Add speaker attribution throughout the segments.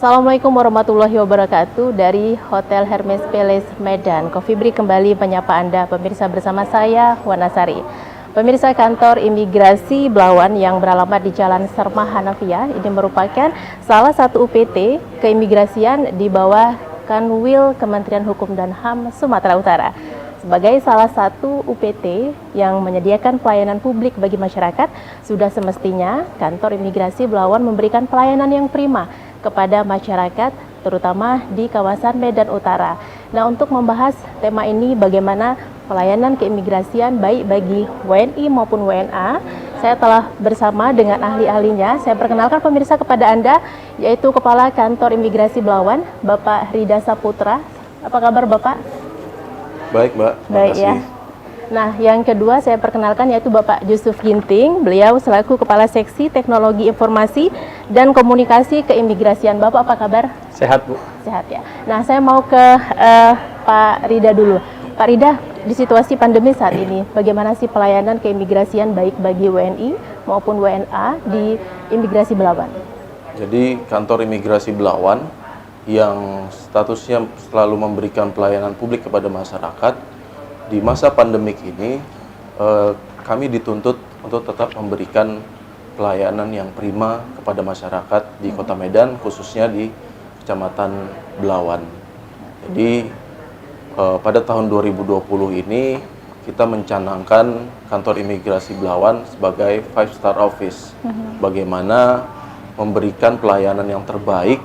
Speaker 1: Assalamualaikum warahmatullahi wabarakatuh. Dari Hotel Hermes Palace Medan, Coffee Break kembali menyapa Anda pemirsa bersama saya, Wanasari. Pemirsa, kantor imigrasi Belawan yang beralamat di Jalan Sermah Hanafiah ini merupakan salah satu UPT keimigrasian di bawah Kanwil Kementerian Hukum dan HAM Sumatera Utara. Sebagai salah satu UPT yang menyediakan pelayanan publik bagi masyarakat, sudah semestinya kantor imigrasi Belawan memberikan pelayanan yang prima kepada masyarakat, terutama di kawasan Medan Utara. Nah, untuk membahas tema ini, bagaimana pelayanan keimigrasian baik bagi WNI maupun WNA, saya telah bersama dengan ahli-ahlinya. Saya perkenalkan pemirsa kepada Anda, yaitu Kepala Kantor Imigrasi Belawan, Bapak Rida Saputra. Apa kabar Bapak?
Speaker 2: Baik, Mbak.
Speaker 1: Baik ya. Nah, yang kedua saya perkenalkan yaitu Bapak Yusuf Ginting. Beliau selaku Kepala Seksi Teknologi Informasi dan Komunikasi Keimigrasian. Bapak apa kabar?
Speaker 2: Sehat, Bu.
Speaker 1: Sehat ya. Nah, saya mau ke Pak Rida dulu. Pak Rida, di situasi pandemi saat ini, bagaimana sih pelayanan keimigrasian baik bagi WNI maupun WNA di Imigrasi Belawan?
Speaker 2: Jadi, kantor imigrasi Belawan yang statusnya selalu memberikan pelayanan publik kepada masyarakat, di masa pandemik ini kami dituntut untuk tetap memberikan pelayanan yang prima kepada masyarakat di Kota Medan, khususnya di Kecamatan Belawan. Jadi pada tahun 2020 ini kita mencanangkan kantor imigrasi Belawan sebagai 5-star office. Bagaimana memberikan pelayanan yang terbaik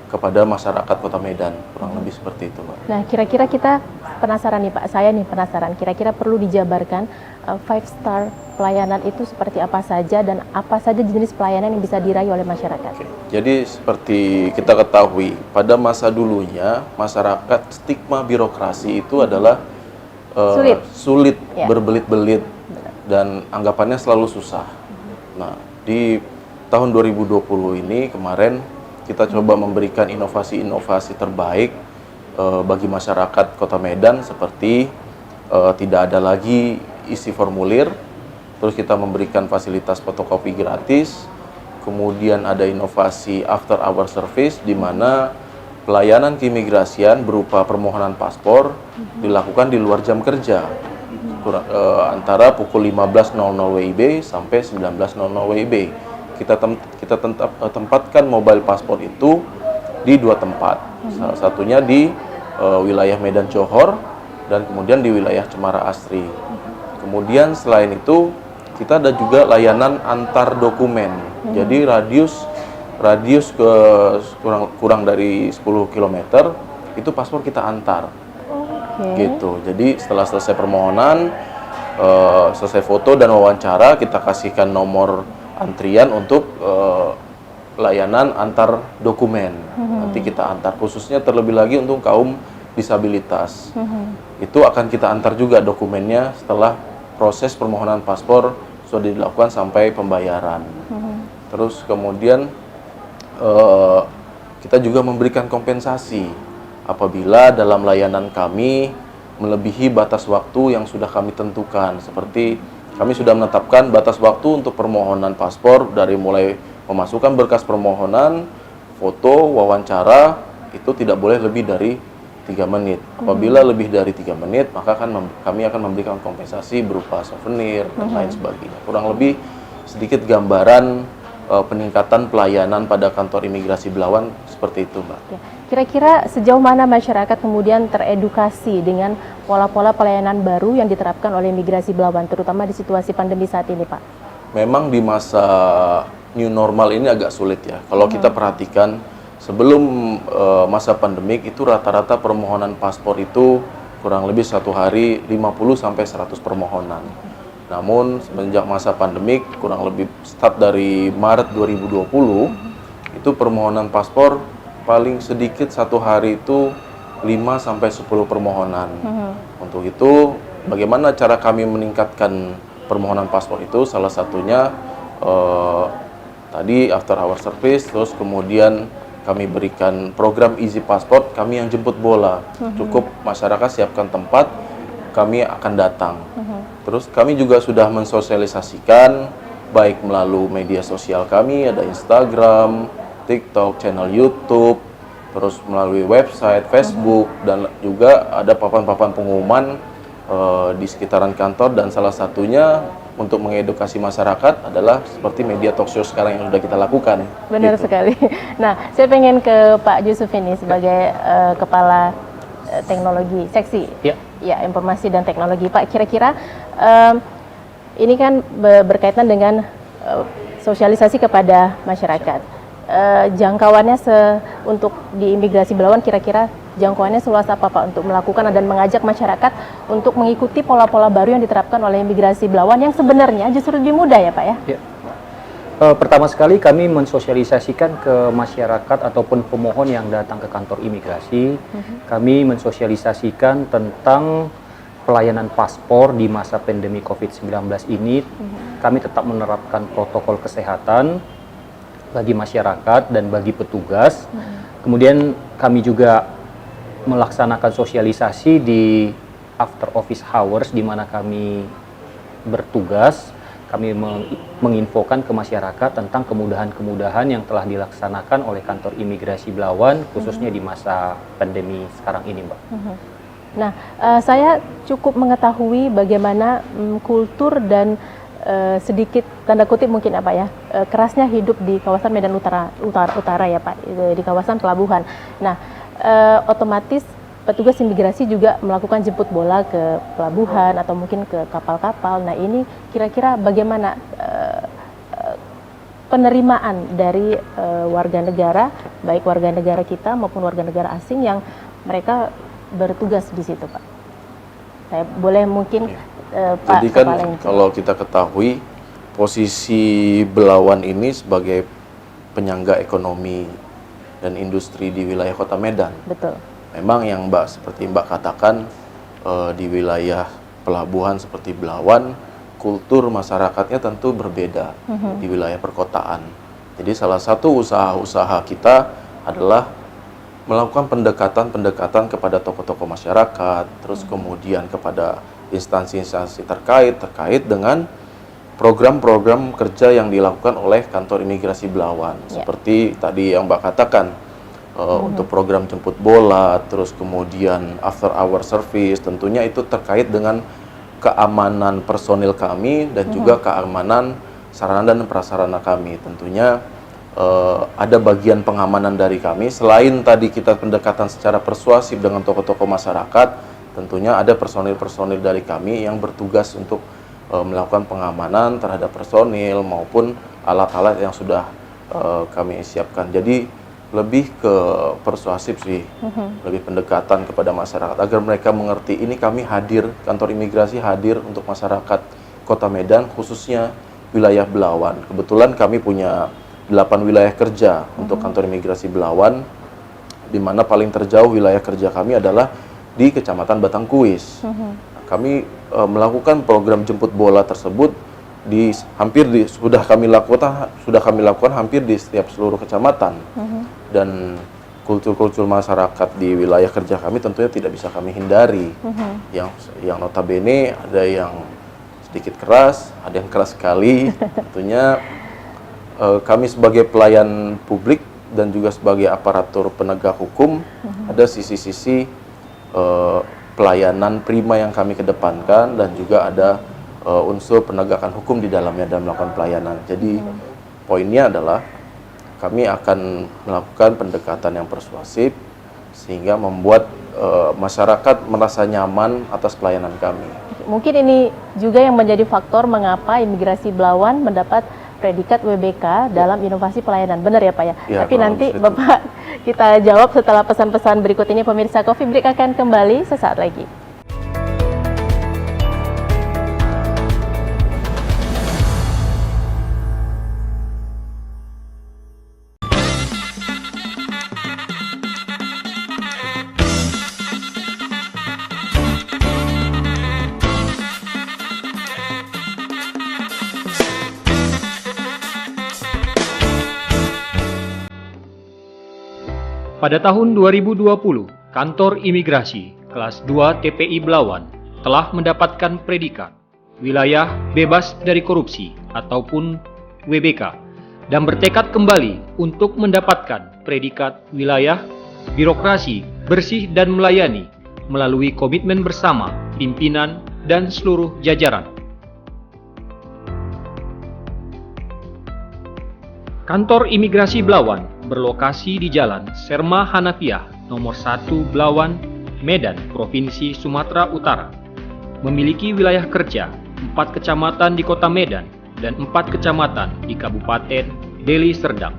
Speaker 2: kepada masyarakat Kota Medan, kurang lebih seperti itu, Mbak.
Speaker 1: Nah, kira-kira kita penasaran nih Pak, saya nih penasaran, kira-kira perlu dijabarkan 5-star pelayanan itu seperti apa saja dan apa saja jenis pelayanan yang bisa diraih oleh masyarakat?
Speaker 2: Oke. Jadi seperti kita ketahui, pada masa dulunya masyarakat stigma birokrasi itu adalah sulit
Speaker 1: Ya.
Speaker 2: berbelit-belit dan anggapannya selalu susah. Nah, di tahun 2020 ini kemarin kita coba memberikan inovasi-inovasi terbaik bagi masyarakat Kota Medan, seperti tidak ada lagi isi formulir, terus kita memberikan fasilitas fotokopi gratis, kemudian ada inovasi after hour service di mana pelayanan keimigrasian berupa permohonan paspor dilakukan di luar jam kerja, antara pukul 15.00 WIB sampai 19.00 WIB. Kita tempatkan mobile paspor itu di dua tempat, salah satunya di wilayah Medan Johor dan kemudian di wilayah Cemara Asri. Kemudian selain itu kita ada juga layanan antar dokumen. Jadi radius ke kurang dari 10 km itu paspor kita antar. Gitu. Jadi setelah selesai permohonan, selesai foto dan wawancara, kita kasihkan nomor antrian untuk layanan antar dokumen. Nanti kita antar, khususnya terlebih lagi untuk kaum disabilitas. Itu akan kita antar juga dokumennya setelah proses permohonan paspor sudah dilakukan sampai pembayaran. Terus kemudian kita juga memberikan kompensasi apabila dalam layanan kami melebihi batas waktu yang sudah kami tentukan. Seperti kami sudah menetapkan batas waktu untuk permohonan paspor dari mulai memasukkan berkas permohonan, foto, wawancara, itu tidak boleh lebih dari 3 menit. Apabila lebih dari 3 menit, maka kami akan memberikan kompensasi berupa souvenir dan lain sebagainya. Kurang lebih sedikit gambaran peningkatan pelayanan pada kantor imigrasi Belawan seperti itu, Mbak.
Speaker 1: Kira-kira sejauh mana masyarakat kemudian teredukasi dengan pola-pola pelayanan baru yang diterapkan oleh imigrasi Belawan, terutama di situasi pandemi saat ini, Pak?
Speaker 2: Memang di masa new normal ini agak sulit ya. Kalau kita perhatikan, sebelum masa pandemik itu rata-rata permohonan paspor itu kurang lebih satu hari 50-100 permohonan. Namun semenjak masa pandemik, kurang lebih start dari Maret 2020, itu permohonan paspor paling sedikit satu hari itu 5-10 permohonan. Untuk itu, bagaimana cara kami meningkatkan permohonan paspor itu? Salah satunya tadi after hour service, terus kemudian kami berikan program Easy Passport, kami yang jemput bola. Cukup masyarakat siapkan tempat, kami akan datang. Terus kami juga sudah mensosialisasikan baik melalui media sosial kami, ada Instagram, TikTok, channel YouTube, terus melalui website, Facebook, dan juga ada papan-papan pengumuman di sekitaran kantor, dan salah satunya untuk mengedukasi masyarakat adalah seperti media talkshow sekarang yang sudah kita lakukan.
Speaker 1: Benar
Speaker 2: gitu.
Speaker 1: sekali. Nah, saya pengen ke Pak Yusuf ini sebagai Kepala Teknologi Seksi ya, Informasi dan Teknologi. Pak, kira-kira ini kan berkaitan dengan sosialisasi kepada masyarakat. Jangkauannya untuk di imigrasi Belawan, kira-kira jangkauannya seluas apa Pak untuk melakukan dan mengajak masyarakat untuk mengikuti pola-pola baru yang diterapkan oleh imigrasi Belawan yang sebenarnya justru lebih mudah ya Pak ya?
Speaker 3: Ya. Pertama sekali kami mensosialisasikan ke masyarakat ataupun pemohon yang datang ke kantor imigrasi, kami mensosialisasikan tentang pelayanan paspor di masa pandemi COVID-19 ini. Kami tetap menerapkan protokol kesehatan bagi masyarakat dan bagi petugas. Kemudian kami juga melaksanakan sosialisasi di after office hours di mana kami bertugas. Kami menginfokan ke masyarakat tentang kemudahan-kemudahan yang telah dilaksanakan oleh kantor imigrasi Belawan khususnya di masa pandemi sekarang ini, Mbak.
Speaker 1: Nah, saya cukup mengetahui bagaimana kultur dan sedikit tanda kutip mungkin apa ya, kerasnya hidup di kawasan Medan Utara ya Pak, di kawasan pelabuhan. Nah, otomatis petugas imigrasi juga melakukan jemput bola ke pelabuhan atau mungkin ke kapal-kapal. Nah, ini kira-kira bagaimana penerimaan dari warga negara, baik warga negara kita maupun warga negara asing yang mereka bertugas di situ, Pak? Saya boleh mungkin Pak.
Speaker 2: Jadi kan kalau kita ketahui posisi Belawan ini sebagai penyangga ekonomi dan industri di wilayah Kota Medan.
Speaker 1: Betul.
Speaker 2: Memang yang seperti Mbak katakan, di wilayah pelabuhan seperti Belawan, kultur masyarakatnya tentu berbeda di wilayah perkotaan. Jadi salah satu usaha-usaha kita adalah melakukan pendekatan kepada tokoh-tokoh masyarakat, terus kemudian kepada instansi-instansi terkait dengan program-program kerja yang dilakukan oleh kantor imigrasi Belawan. Seperti tadi yang Mbak katakan, untuk program jemput bola, terus kemudian after hour service, tentunya itu terkait dengan keamanan personil kami dan juga keamanan sarana dan prasarana kami. Tentunya ada bagian pengamanan dari kami. Selain tadi kita pendekatan secara persuasif dengan tokoh-tokoh masyarakat, tentunya ada personil-personil dari kami yang bertugas untuk melakukan pengamanan terhadap personil maupun alat-alat yang sudah kami siapkan. Jadi lebih ke persuasif sih, lebih pendekatan kepada masyarakat agar mereka mengerti ini kami hadir, kantor imigrasi hadir untuk masyarakat Kota Medan, khususnya wilayah Belawan. Kebetulan kami punya 8 wilayah kerja untuk kantor imigrasi Belawan, di mana paling terjauh wilayah kerja kami adalah di Kecamatan Batangkuis. Kami melakukan program jemput bola tersebut sudah kami lakukan hampir di setiap seluruh kecamatan. Dan kultur-kultur masyarakat di wilayah kerja kami tentunya tidak bisa kami hindari. Yang notabene ada yang sedikit keras, ada yang keras sekali. Tentunya kami sebagai pelayan publik dan juga sebagai aparatur penegak hukum, ada sisi-sisi pelayanan prima yang kami kedepankan, dan juga ada unsur penegakan hukum di dalamnya dalam melakukan pelayanan. Jadi poinnya adalah kami akan melakukan pendekatan yang persuasif sehingga membuat masyarakat merasa nyaman atas pelayanan kami.
Speaker 1: Mungkin ini juga yang menjadi faktor mengapa imigrasi Belawan mendapat predikat WBK dalam inovasi pelayanan. Benar ya Pak ya?
Speaker 2: Ya,
Speaker 1: tapi nanti Bapak kita jawab setelah pesan-pesan berikut ini. Pemirsa, Coffee Break akan kembali sesaat lagi.
Speaker 3: Pada tahun 2020, Kantor Imigrasi Kelas 2 TPI Belawan telah mendapatkan predikat Wilayah Bebas dari Korupsi ataupun WBK dan bertekad kembali untuk mendapatkan predikat wilayah birokrasi bersih dan melayani melalui komitmen bersama pimpinan dan seluruh jajaran. Kantor Imigrasi Belawan berlokasi di Jalan Serma Hanafiah nomor 1 Belawan, Medan, Provinsi Sumatera Utara. Memiliki wilayah kerja 4 kecamatan di Kota Medan dan 4 kecamatan di Kabupaten Deli Serdang.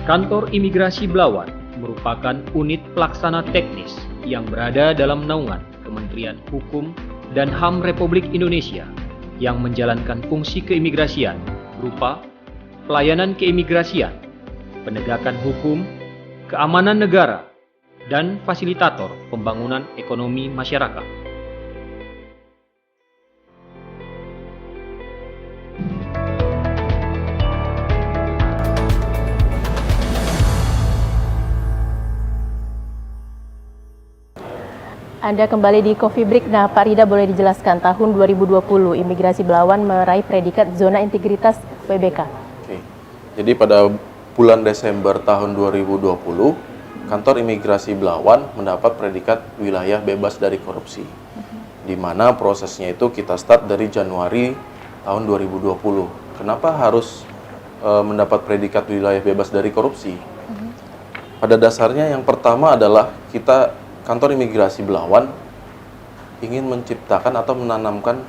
Speaker 3: Kantor Imigrasi Belawan merupakan unit pelaksana teknis yang berada dalam naungan Kementerian Hukum dan HAM Republik Indonesia yang menjalankan fungsi keimigrasian berupa pelayanan keimigrasian, penegakan hukum, keamanan negara, dan fasilitator pembangunan ekonomi masyarakat.
Speaker 1: Anda kembali di Coffee Break. Nah, Pak Rida, boleh dijelaskan tahun 2020 Imigrasi Belawan meraih predikat Zona Integritas WBK.
Speaker 2: Oke. Jadi pada bulan Desember tahun 2020, Kantor Imigrasi Belawan mendapat predikat wilayah bebas dari korupsi. Di mana prosesnya itu kita start dari Januari tahun 2020. Kenapa harus mendapat predikat wilayah bebas dari korupsi? Pada dasarnya yang pertama adalah Kantor Imigrasi Belawan ingin menciptakan atau menanamkan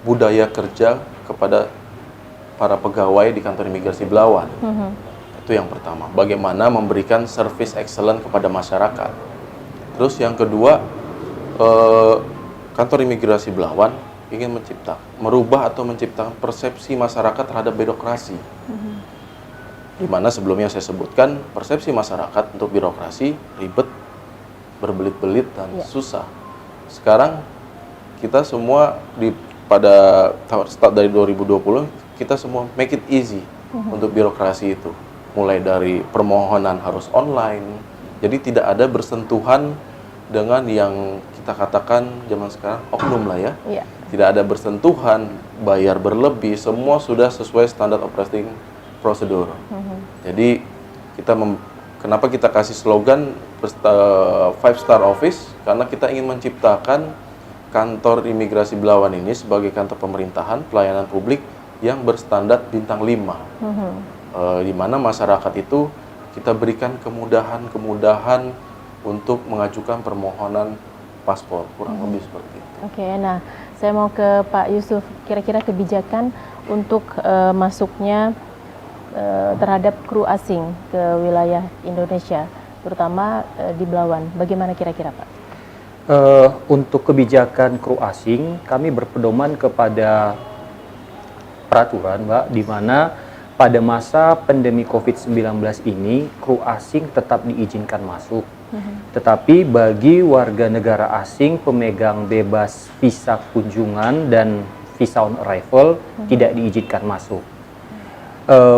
Speaker 2: budaya kerja kepada para pegawai di Kantor Imigrasi Belawan. Itu yang pertama, bagaimana memberikan service excellent kepada masyarakat. Terus yang kedua, Kantor Imigrasi Belawan ingin merubah atau menciptakan persepsi masyarakat terhadap birokrasi. Di mana sebelumnya saya sebutkan, persepsi masyarakat untuk birokrasi ribet, berbelit-belit dan susah. Sekarang kita semua pada start dari 2020 kita semua make it easy untuk birokrasi itu. Mulai dari permohonan harus online. Jadi tidak ada bersentuhan dengan yang kita katakan zaman sekarang oknum lah ya. Tidak ada bersentuhan, bayar berlebih, semua sudah sesuai standar operating procedure. Jadi kenapa kita kasih slogan 5-star office? Karena kita ingin menciptakan Kantor Imigrasi Belawan ini sebagai kantor pemerintahan pelayanan publik yang berstandar bintang 5. Di mana masyarakat itu kita berikan kemudahan untuk mengajukan permohonan paspor, kurang lebih seperti itu.
Speaker 1: Oke, nah saya mau ke Pak Yusuf, kira-kira kebijakan untuk masuknya terhadap kru asing ke wilayah Indonesia, terutama di Belawan. Bagaimana kira-kira, Pak?
Speaker 3: Untuk kebijakan kru asing, kami berpedoman kepada peraturan, Mbak, di mana pada masa pandemi COVID-19 ini, kru asing tetap diizinkan masuk. Tetapi bagi warga negara asing, pemegang bebas visa kunjungan dan visa on arrival tidak diizinkan masuk.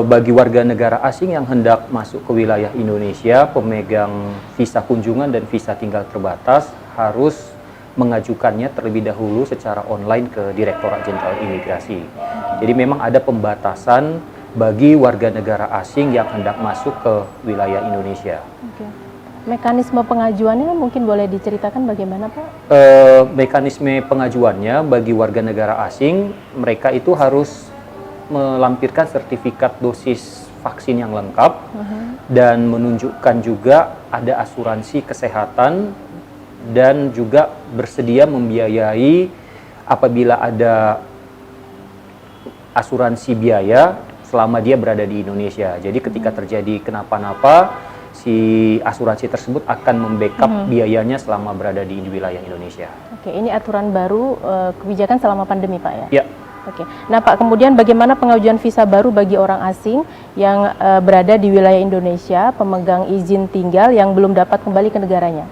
Speaker 3: Bagi warga negara asing yang hendak masuk ke wilayah Indonesia, pemegang visa kunjungan dan visa tinggal terbatas harus mengajukannya terlebih dahulu secara online ke Direktorat Jenderal Imigrasi. Jadi memang ada pembatasan bagi warga negara asing yang hendak masuk ke wilayah Indonesia.
Speaker 1: Mekanisme pengajuannya mungkin boleh diceritakan bagaimana, Pak?
Speaker 3: Mekanisme pengajuannya bagi warga negara asing, mereka itu harus melampirkan sertifikat dosis vaksin yang lengkap dan menunjukkan juga ada asuransi kesehatan dan juga bersedia membiayai apabila ada asuransi biaya selama dia berada di Indonesia. Jadi ketika terjadi kenapa-napa, si asuransi tersebut akan membackup biayanya selama berada di wilayah Indonesia.
Speaker 1: Oke, ini aturan baru kebijakan selama pandemi, Pak ya?
Speaker 3: Ya.
Speaker 1: Oke. Nah, Pak, kemudian bagaimana pengajuan visa baru bagi orang asing yang berada di wilayah Indonesia, pemegang izin tinggal yang belum dapat kembali ke negaranya?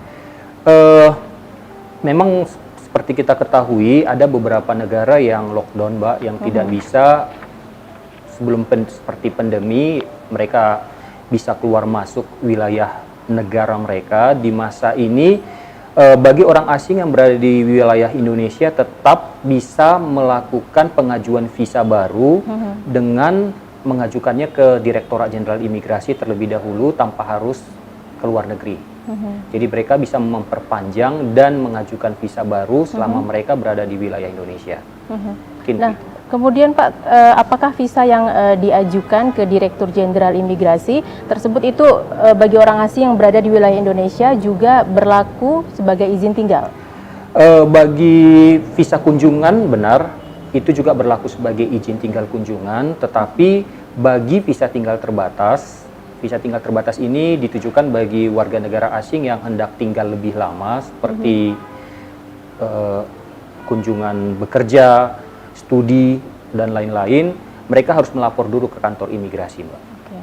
Speaker 3: Memang seperti kita ketahui ada beberapa negara yang lockdown, Mbak, yang tidak bisa sebelum seperti pandemi mereka bisa keluar masuk wilayah negara mereka. Di masa ini Bagi orang asing yang berada di wilayah Indonesia tetap bisa melakukan pengajuan visa baru dengan mengajukannya ke Direktorat Jenderal Imigrasi terlebih dahulu tanpa harus ke luar negeri. Jadi mereka bisa memperpanjang dan mengajukan visa baru selama mereka berada di wilayah Indonesia. Mungkin
Speaker 1: Nah,
Speaker 3: begitu.
Speaker 1: kemudian Pak, apakah visa yang diajukan ke Direktur Jenderal Imigrasi tersebut itu bagi orang asing yang berada di wilayah Indonesia juga berlaku sebagai izin tinggal?
Speaker 3: Bagi visa kunjungan benar, itu juga berlaku sebagai izin tinggal kunjungan, tetapi bagi visa tinggal terbatas ini ditujukan bagi warga negara asing yang hendak tinggal lebih lama seperti kunjungan bekerja, studi, dan lain-lain. Mereka harus melapor dulu ke kantor imigrasi, Mbak.
Speaker 1: Oke.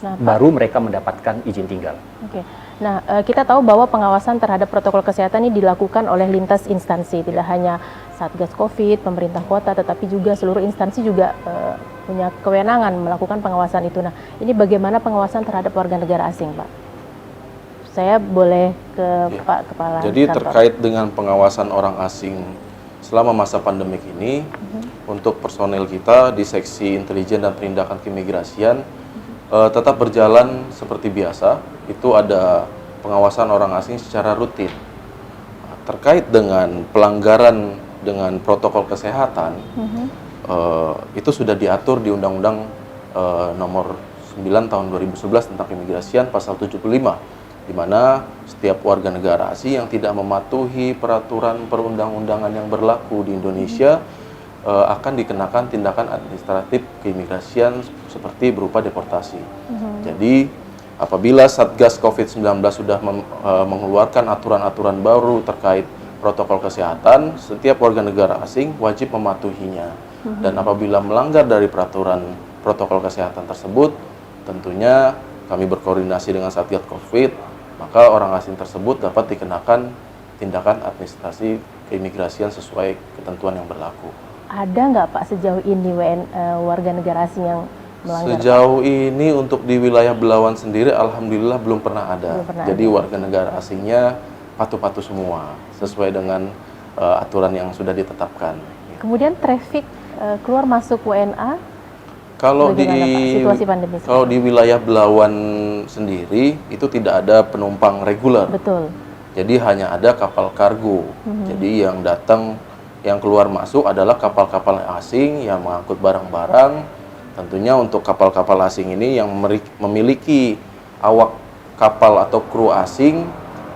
Speaker 1: Nah, Pak,
Speaker 3: Baru mereka mendapatkan izin tinggal.
Speaker 1: Oke. Nah, kita tahu bahwa pengawasan terhadap protokol kesehatan ini dilakukan oleh lintas instansi, tidak hanya Satgas Covid, pemerintah kota, tetapi juga seluruh instansi juga punya kewenangan melakukan pengawasan itu. Nah, ini bagaimana pengawasan terhadap warga negara asing, Pak? Saya boleh ke Pak Kepala
Speaker 2: Jadi
Speaker 1: Kantor.
Speaker 2: terkait dengan pengawasan orang asing selama masa pandemik ini, untuk personel kita di Seksi Intelijen dan Penindakan Keimigrasian tetap berjalan seperti biasa. Itu ada pengawasan orang asing secara rutin. Terkait dengan pelanggaran dengan protokol kesehatan, itu sudah diatur di Undang-Undang Nomor 9 Tahun 2011 tentang Keimigrasian Pasal 75, di mana setiap warga negara asing yang tidak mematuhi peraturan perundang-undangan yang berlaku di Indonesia akan dikenakan tindakan administratif keimigrasian seperti berupa deportasi. Jadi apabila Satgas COVID-19 sudah mengeluarkan aturan-aturan baru terkait protokol kesehatan, setiap warga negara asing wajib mematuhinya. Dan apabila melanggar dari peraturan protokol kesehatan tersebut, tentunya kami berkoordinasi dengan Satgas COVID, maka orang asing tersebut dapat dikenakan tindakan administrasi keimigrasian sesuai ketentuan yang berlaku.
Speaker 1: Ada nggak Pak sejauh ini warga negara asing yang melanggar?
Speaker 2: Sejauh ini untuk di wilayah Belawan sendiri, alhamdulillah belum pernah ada.
Speaker 1: Belum pernah
Speaker 2: Jadi
Speaker 1: ada.
Speaker 2: warga negara asingnya patuh-patuh semua sesuai dengan aturan yang sudah ditetapkan.
Speaker 1: Kemudian traffic keluar masuk WNA,
Speaker 2: Kalau
Speaker 1: bagaimana, Pak, situasi pandemi
Speaker 2: kalau di wilayah Belawan sendiri itu tidak ada penumpang reguler.
Speaker 1: betul.
Speaker 2: Jadi hanya ada kapal kargo. Jadi yang datang, yang keluar masuk adalah kapal-kapal asing yang mengangkut barang-barang. Tentunya untuk kapal-kapal asing ini yang memiliki awak kapal atau kru asing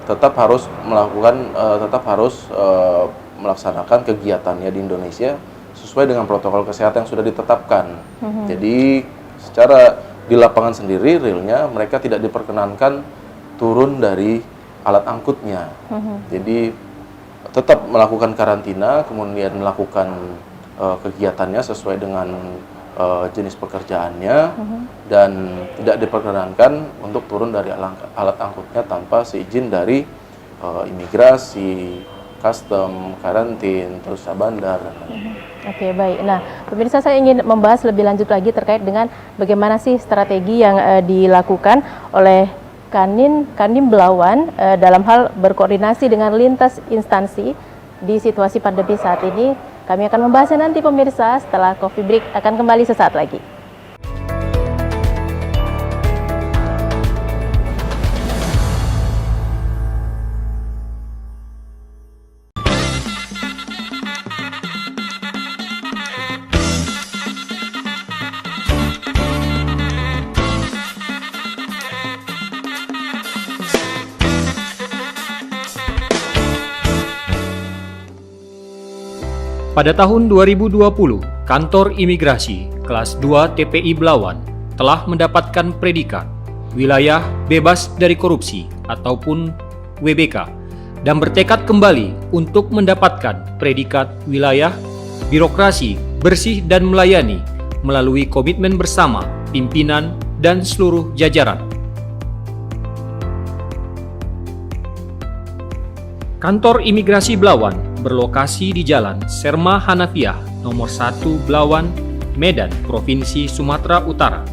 Speaker 2: tetap harus melaksanakan kegiatannya di Indonesia sesuai dengan protokol kesehatan yang sudah ditetapkan. Jadi secara di lapangan sendiri realnya mereka tidak diperkenankan turun dari alat angkutnya. Jadi tetap melakukan karantina, kemudian melakukan kegiatannya sesuai dengan jenis pekerjaannya, dan tidak diperkenankan untuk turun dari alat angkutnya tanpa seizin dari imigrasi, custom, karantin, terus bandar, dan lain-lain.
Speaker 1: Oke, baik. Nah, pemirsa, saya ingin membahas lebih lanjut lagi terkait dengan bagaimana sih strategi yang dilakukan oleh Kandim Belawan dalam hal berkoordinasi dengan lintas instansi di situasi pandemi saat ini. Kami akan membahasnya nanti, pemirsa, setelah Coffee Break akan kembali sesaat lagi.
Speaker 3: Pada tahun 2020, Kantor Imigrasi Kelas 2 TPI Belawan telah mendapatkan predikat Wilayah Bebas dari Korupsi ataupun WBK dan bertekad kembali untuk mendapatkan predikat Wilayah Birokrasi Bersih dan Melayani melalui komitmen bersama pimpinan dan seluruh jajaran. Kantor Imigrasi Belawan berlokasi di Jalan Serma Hanafiah nomor 1 Belawan, Medan, Provinsi Sumatera Utara.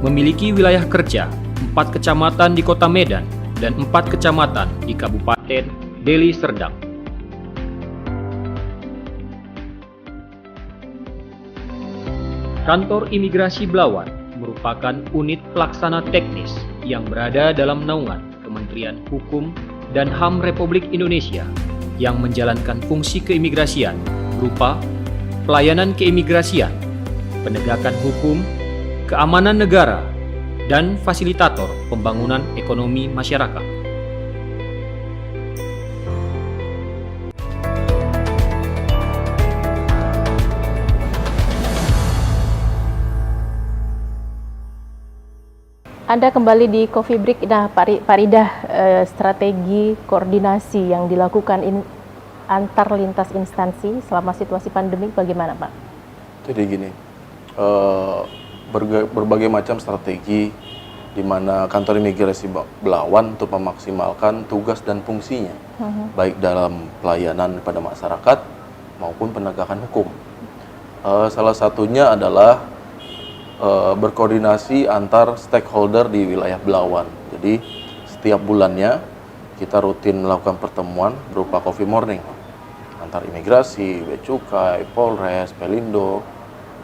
Speaker 3: Memiliki wilayah kerja 4 kecamatan di Kota Medan dan 4 kecamatan di Kabupaten Deli Serdang. Kantor Imigrasi Belawan merupakan unit pelaksana teknis yang berada dalam naungan Kementerian Hukum dan HAM Republik Indonesia yang menjalankan fungsi keimigrasian berupa pelayanan keimigrasian, penegakan hukum, keamanan negara, dan fasilitator pembangunan ekonomi masyarakat.
Speaker 1: Anda kembali di Coffee Break. Nah, Pak Ridah, strategi koordinasi yang dilakukan antar lintas instansi selama situasi pandemi bagaimana, Pak?
Speaker 2: Jadi gini, berbagai macam strategi di mana kantor imigrasi Belawan untuk memaksimalkan tugas dan fungsinya, baik dalam pelayanan pada masyarakat maupun penegakan hukum. Salah satunya adalah berkoordinasi antar stakeholder di wilayah Belawan. Jadi setiap bulannya kita rutin melakukan pertemuan berupa coffee morning antar imigrasi, Bea Cukai, Polres, Pelindo,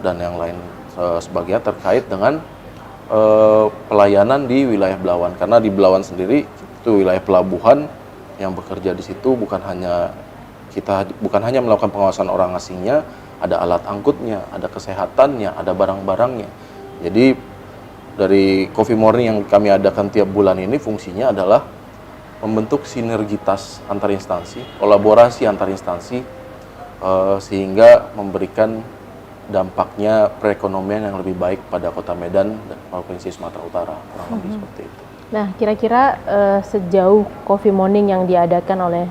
Speaker 2: dan yang lain sebagainya terkait dengan pelayanan di wilayah Belawan. Karena di Belawan sendiri itu wilayah pelabuhan yang bekerja di situ bukan hanya melakukan pengawasan orang asingnya, ada alat angkutnya, ada kesehatannya, ada barang-barangnya. Jadi dari coffee morning yang kami adakan tiap bulan ini fungsinya adalah membentuk sinergitas antar instansi, kolaborasi antar instansi, sehingga memberikan dampaknya perekonomian yang lebih baik pada Kota Medan dan Provinsi Sumatera Utara, kurang lebih seperti itu.
Speaker 1: Nah, kira-kira sejauh coffee morning yang diadakan oleh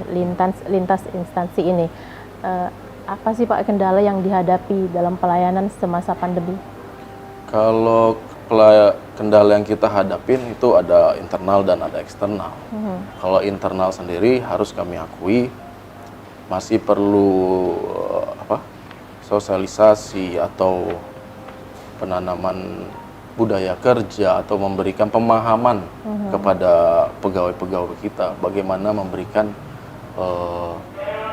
Speaker 1: lintas instansi ini, apa sih Pak kendala yang dihadapi dalam pelayanan semasa pandemi?
Speaker 2: Kalau kendala yang kita hadapin itu ada internal dan ada eksternal. Kalau internal sendiri harus kami akui masih perlu sosialisasi atau penanaman budaya kerja atau memberikan pemahaman kepada pegawai-pegawai kita bagaimana memberikan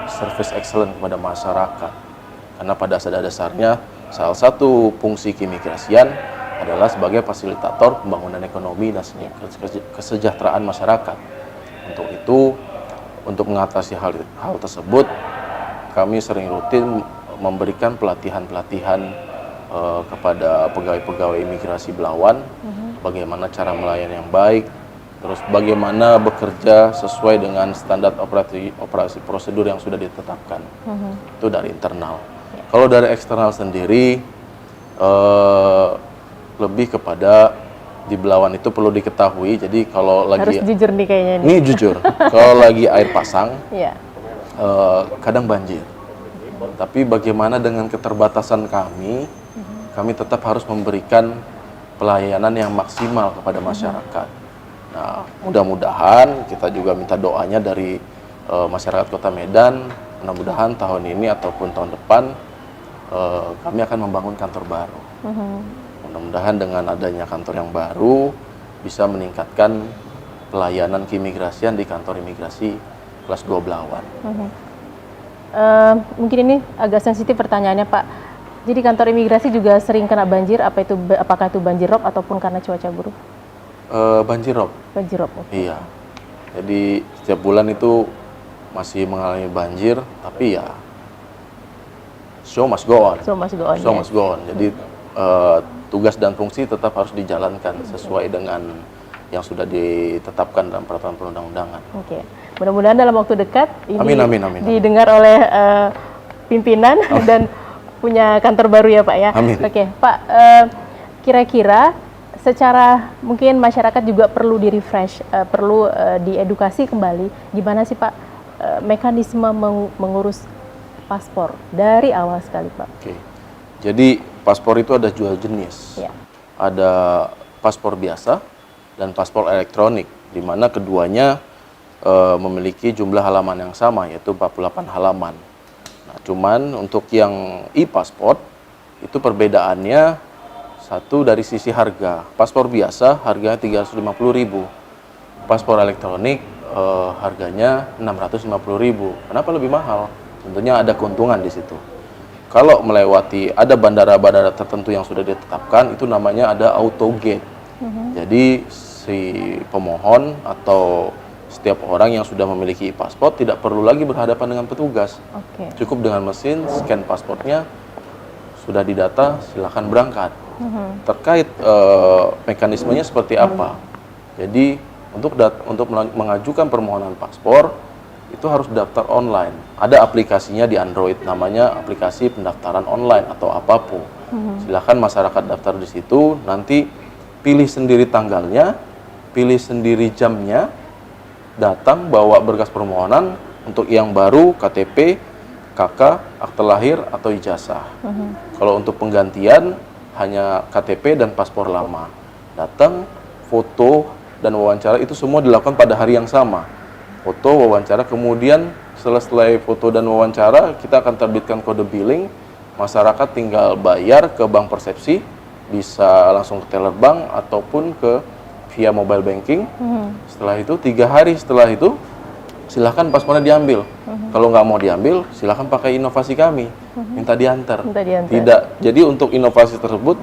Speaker 2: service excellent kepada masyarakat. Karena pada dasarnya salah satu fungsi keimigrasian adalah sebagai fasilitator pembangunan ekonomi dan kesejahteraan masyarakat. Untuk itu, untuk mengatasi hal tersebut, kami sering rutin memberikan pelatihan-pelatihan kepada pegawai-pegawai imigrasi Belawan, bagaimana cara melayani yang baik, terus bagaimana bekerja sesuai dengan standar operasi prosedur yang sudah ditetapkan. Itu dari internal. Kalau dari eksternal sendiri, lebih kepada di Belawan itu perlu diketahui. Jadi kalau lagi
Speaker 1: harus jujur nih kayaknya
Speaker 2: ini jujur, kalau lagi air pasang, kadang banjir. Tapi bagaimana dengan keterbatasan kami tetap harus memberikan pelayanan yang maksimal kepada masyarakat. Nah, mudah-mudahan kita juga minta doanya dari masyarakat Kota Medan. Mudah-mudahan tahun ini ataupun tahun depan kami akan membangun kantor baru. Mudah-mudahan dengan adanya kantor yang baru bisa meningkatkan pelayanan keimigrasian di kantor imigrasi kelas 2 Belawan.
Speaker 1: Mungkin ini agak sensitif pertanyaannya Pak. Jadi kantor imigrasi juga sering kena banjir, apakah itu banjir rob ataupun karena cuaca buruk?
Speaker 2: Banjir rob.
Speaker 1: Banjir rob. Okay.
Speaker 2: Iya. Jadi setiap bulan itu masih mengalami banjir, tapi ya show must go on.
Speaker 1: Show must go on.
Speaker 2: Show must go on. Jadi tugas dan fungsi tetap harus dijalankan sesuai dengan yang sudah ditetapkan dalam peraturan perundang-undangan.
Speaker 1: Oke. Mudah-mudahan dalam waktu dekat ini
Speaker 2: amin.
Speaker 1: didengar oleh pimpinan dan punya kantor baru ya Pak ya.
Speaker 2: Amin.
Speaker 1: Oke, Pak, kira-kira secara mungkin masyarakat juga perlu di-refresh, perlu diedukasi kembali gimana sih Pak mekanisme mengurus paspor dari awal sekali Pak.
Speaker 2: Oke. Jadi paspor itu ada dua jenis.
Speaker 1: Ya.
Speaker 2: Ada paspor biasa dan paspor elektronik, di mana keduanya memiliki jumlah halaman yang sama, yaitu 48 halaman. Nah, cuman untuk yang e-pasport itu perbedaannya satu dari sisi harga. Paspor biasa harganya 350.000. Paspor elektronik harganya 650.000. Kenapa lebih mahal? Tentunya ada keuntungan di situ. Kalau melewati ada bandara-bandara tertentu yang sudah ditetapkan, itu namanya ada auto gate. Jadi si pemohon atau setiap orang yang sudah memiliki paspor tidak perlu lagi berhadapan dengan petugas. Cukup dengan mesin, scan pasportnya, sudah didata, silakan berangkat. Terkait mekanismenya seperti apa? Jadi untuk mengajukan permohonan paspor itu harus daftar online. Ada aplikasinya di Android, namanya aplikasi pendaftaran online atau apapun. Silakan masyarakat daftar di situ, nanti pilih sendiri tanggalnya, pilih sendiri jamnya, datang bawa berkas permohonan untuk yang baru KTP, KK, akte lahir atau ijazah. Kalau untuk penggantian hanya KTP dan paspor lama. Datang, foto dan wawancara itu semua dilakukan pada hari yang sama. Foto, wawancara, kemudian setelah foto dan wawancara kita akan terbitkan kode billing. Masyarakat tinggal bayar ke bank persepsi, bisa langsung ke teller bank ataupun ke via mobile banking. Setelah itu 3 hari setelah itu silahkan paspornya diambil. Kalau nggak mau diambil, silahkan pakai inovasi kami, minta diantar. Tidak. Jadi untuk inovasi tersebut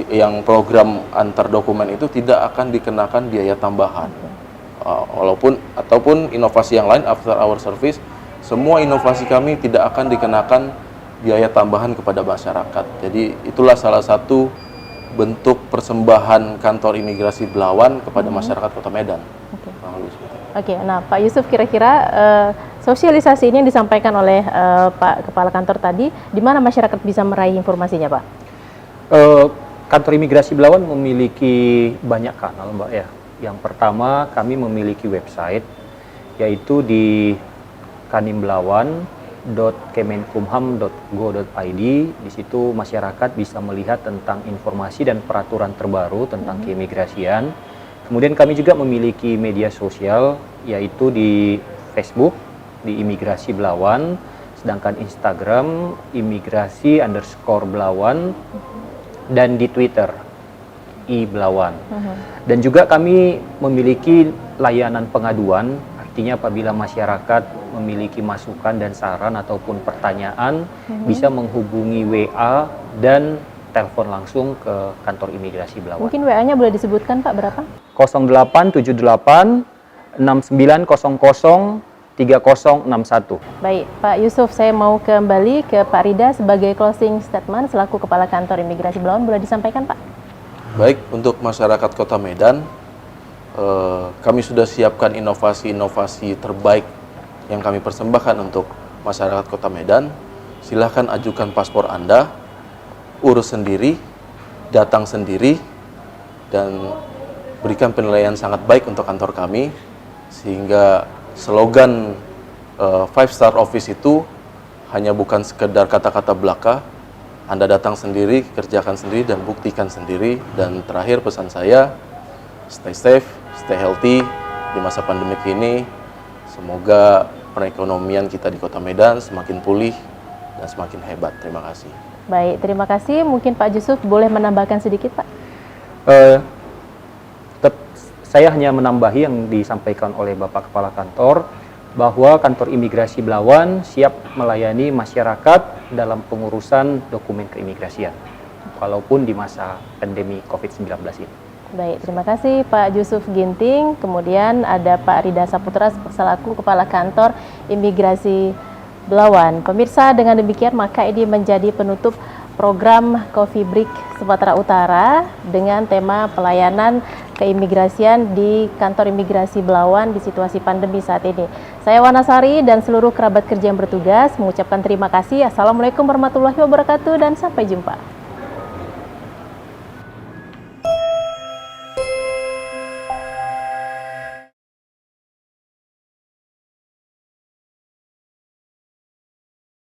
Speaker 2: yang program antar dokumen itu tidak akan dikenakan biaya tambahan. Ataupun inovasi yang lain after our service, semua inovasi kami tidak akan dikenakan biaya tambahan kepada masyarakat. Jadi itulah salah satu bentuk persembahan kantor imigrasi Belawan kepada masyarakat Kota Medan.
Speaker 1: Nah Pak Yusuf, kira-kira sosialisasi ini yang disampaikan oleh Pak Kepala Kantor tadi, di mana masyarakat bisa meraih informasinya, Pak?
Speaker 3: Kantor imigrasi Belawan memiliki banyak kanal, Mbak ya. Yang pertama, kami memiliki website, yaitu di kanimbelawan.kemenkumham.go.id. Di situ masyarakat bisa melihat tentang informasi dan peraturan terbaru tentang keimigrasian. Kemudian kami juga memiliki media sosial, yaitu di Facebook, di Imigrasi Belawan, sedangkan Instagram, imigrasi_Belawan, dan di Twitter, iBelawan. Dan juga kami memiliki layanan pengaduan, artinya apabila masyarakat memiliki masukan dan saran ataupun pertanyaan, bisa menghubungi WA dan telepon langsung ke kantor imigrasi Belawan.
Speaker 1: Mungkin WA-nya boleh disebutkan, Pak, berapa?
Speaker 3: 0878 6900 3061.
Speaker 1: Baik, Pak Yusuf, saya mau kembali ke Pak Rida sebagai closing statement selaku Kepala Kantor Imigrasi Belawan, boleh disampaikan, Pak?
Speaker 2: Baik, untuk masyarakat Kota Medan, kami sudah siapkan inovasi-inovasi terbaik yang kami persembahkan untuk masyarakat Kota Medan. Silahkan ajukan paspor Anda, urus sendiri, datang sendiri, dan berikan penilaian sangat baik untuk kantor kami, sehingga slogan 5-star office itu hanya bukan sekedar kata-kata belaka. Anda datang sendiri, kerjakan sendiri, dan buktikan sendiri. Dan terakhir pesan saya, stay safe, stay healthy di masa pandemik ini. Semoga perekonomian kita di Kota Medan semakin pulih dan semakin hebat. Terima kasih.
Speaker 1: Baik, terima kasih. Mungkin Pak Yusuf boleh menambahkan sedikit, Pak?
Speaker 3: Saya hanya menambahi yang disampaikan oleh Bapak Kepala Kantor, bahwa kantor imigrasi Belawan siap melayani masyarakat dalam pengurusan dokumen keimigrasian, walaupun di masa pandemi COVID-19 ini.
Speaker 1: Baik, terima kasih Pak Yusuf Ginting. Kemudian ada Pak Rida Saputra selaku Kepala Kantor Imigrasi Belawan. Pemirsa, dengan demikian maka ini menjadi penutup program Coffee Break Sumatera Utara dengan tema pelayanan keimigrasian di kantor imigrasi Belawan di situasi pandemi saat ini. Saya Wanasari dan seluruh kerabat kerja yang bertugas mengucapkan terima kasih. Assalamualaikum warahmatullahi wabarakatuh dan sampai jumpa.